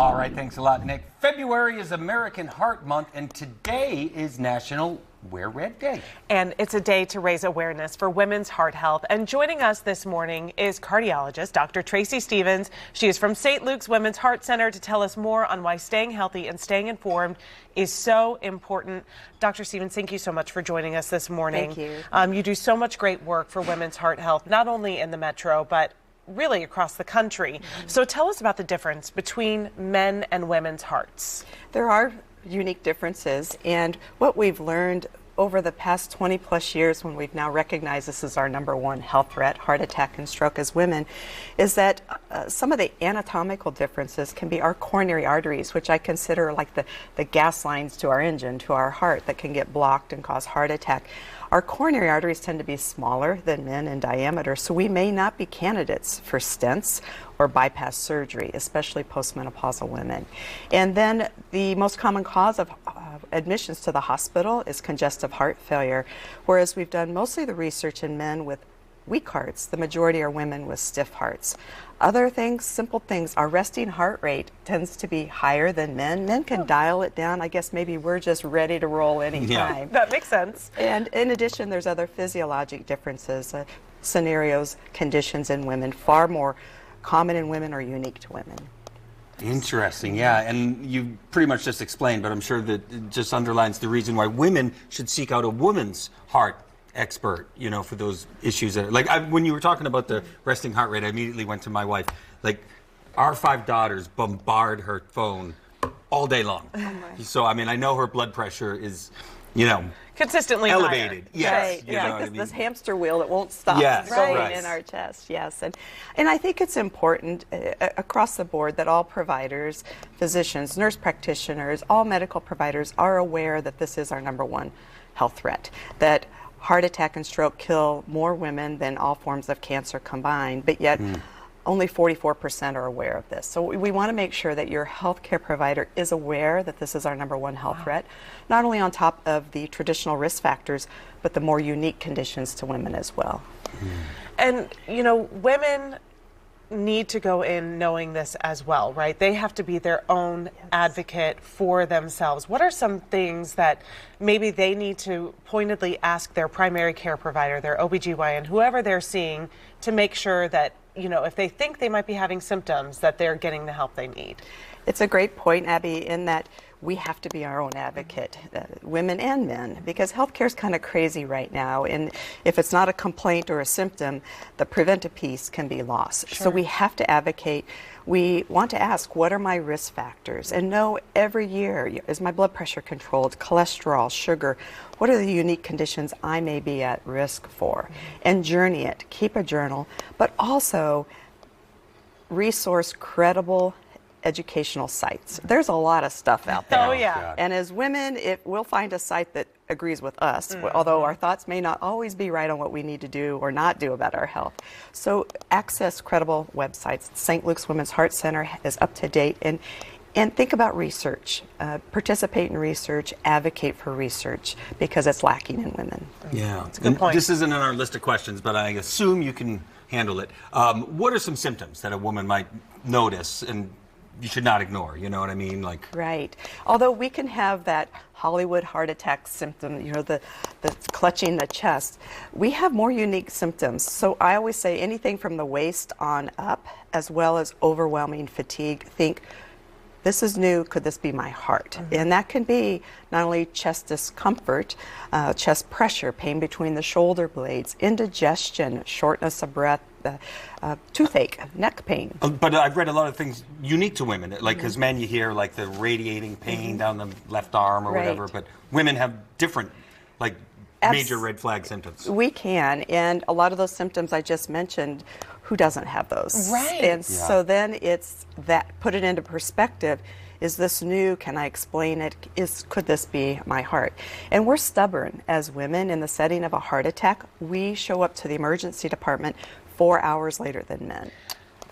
All right, thanks a lot, Nick. February is American Heart Month, and today is National Wear Red Day. And it's a day to raise awareness for women's heart health. And joining us this morning is cardiologist Dr. Tracy Stevens. She is from St. Luke's Women's Heart Center to tell us more on why staying healthy and staying informed is so important. Dr. Stevens, thank you so much for joining us this morning. Thank you. You do so much great work for women's heart health, not only in the metro, but really across the country. So tell us about the difference between men and women's hearts. There are unique differences, and what we've learned over the past 20 plus years, when we've now recognized this is our #1 health threat, heart attack and stroke as women, is that some of the anatomical differences can be our coronary arteries, which I consider like the gas lines to our engine, to our heart, that can get blocked and cause heart attack. Our coronary arteries tend to be smaller than men in diameter, so we may not be candidates for stents or bypass surgery, especially postmenopausal women. And then the most common cause of admissions to the hospital is congestive heart failure, whereas we've done mostly the research in men with weak hearts. The majority are women with stiff hearts. Other things, simple things, our resting heart rate tends to be higher than men. Men can dial it down. I guess maybe we're just ready to roll anytime. Yeah. That makes sense. And in addition, there's other physiologic differences, scenarios, conditions in women, far more common in women or unique to women. Interesting, yeah, and you pretty much just explained, but I'm sure that it just underlines the reason why women should seek out a woman's heart expert, you know, for those issues. When you were talking about the resting heart rate, I immediately went to my wife. Like, our 5 daughters bombard her phone all day long. So, I mean, I know her blood pressure is, you know, consistently elevated. Higher. Yes, right. You know like this hamster wheel that won't stop going in our chest. Yes, and I think it's important across the board that all providers, physicians, nurse practitioners, all medical providers are aware that this is our #1 health threat. That heart attack and stroke kill more women than all forms of cancer combined, but yet only 44% are aware of this. So we want to make sure that your healthcare provider is aware that this is our #1 health threat, not only on top of the traditional risk factors, but the more unique conditions to women as well. And, you know, women need to go in knowing this as well, right? They have to be their own advocate for themselves. What are some things that maybe they need to pointedly ask their primary care provider, their OBGYN, whoever they're seeing, to make sure that, you know, if they think they might be having symptoms, that they're getting the help they need? It's a great point, Abby, in that we have to be our own advocate, women and men, because healthcare is kind of crazy right now. And if it's not a complaint or a symptom, the preventive piece can be lost. Sure. So we have to advocate. We want to ask, what are my risk factors? And know every year, is my blood pressure controlled, cholesterol, sugar? What are the unique conditions I may be at risk for? And journey it, keep a journal, but also resource credible educational sites. There's a lot of stuff out there. Oh, yeah. And as women, we'll find a site that agrees with us, although our thoughts may not always be right on what we need to do or not do about our health. So access credible websites. St. Luke's Women's Heart Center is up to date, and think about research. Participate in research, advocate for research, because it's lacking in women. Yeah, that's a good point. This isn't in our list of questions, but I assume you can handle it. What are some symptoms that a woman might notice and you should not ignore, you know what I mean? Like, right. Although we can have that Hollywood heart attack symptom, you know, the clutching the chest, we have more unique symptoms. So I always say anything from the waist on up, as well as overwhelming fatigue. Think, this is new, could this be my heart? And that can be not only chest discomfort, chest pressure, pain between the shoulder blades, indigestion, shortness of breath, toothache, neck pain. But I've read a lot of things unique to women, like, because men, you hear like the radiating pain down the left arm or whatever, but women have different, like, major red flag symptoms. We can, and a lot of those symptoms I just mentioned, who doesn't have those? Right. And so then it's that, put it into perspective. Is this new? Can I explain it? Could this be my heart? And we're stubborn as women. In the setting of a heart attack, we show up to the emergency department 4 hours later than men.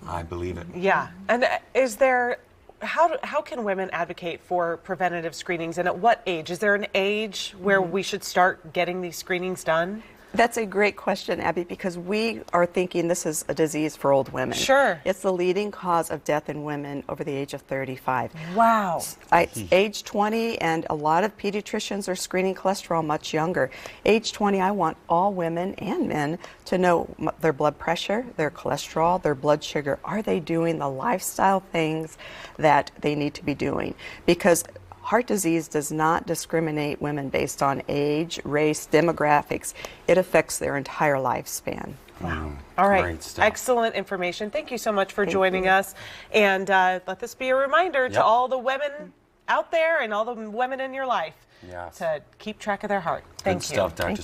I believe it. Yeah. And is there, how can women advocate for preventative screenings, and at what age? Is there an age where we should start getting these screenings done? That's a great question, Abby, because we are thinking this is a disease for old women. Sure. It's the leading cause of death in women over the age of 35. Wow. Age 20, and a lot of pediatricians are screening cholesterol much younger. Age 20, I want all women and men to know their blood pressure, their cholesterol, their blood sugar. Are they doing the lifestyle things that they need to be doing? Because heart disease does not discriminate women based on age, race, demographics. It affects their entire lifespan. Wow. All right. Great stuff. Excellent information. Thank you so much for joining us. And let this be a reminder to all the women out there and all the women in your life to keep track of their heart. Thank Good you. stuff, Dr.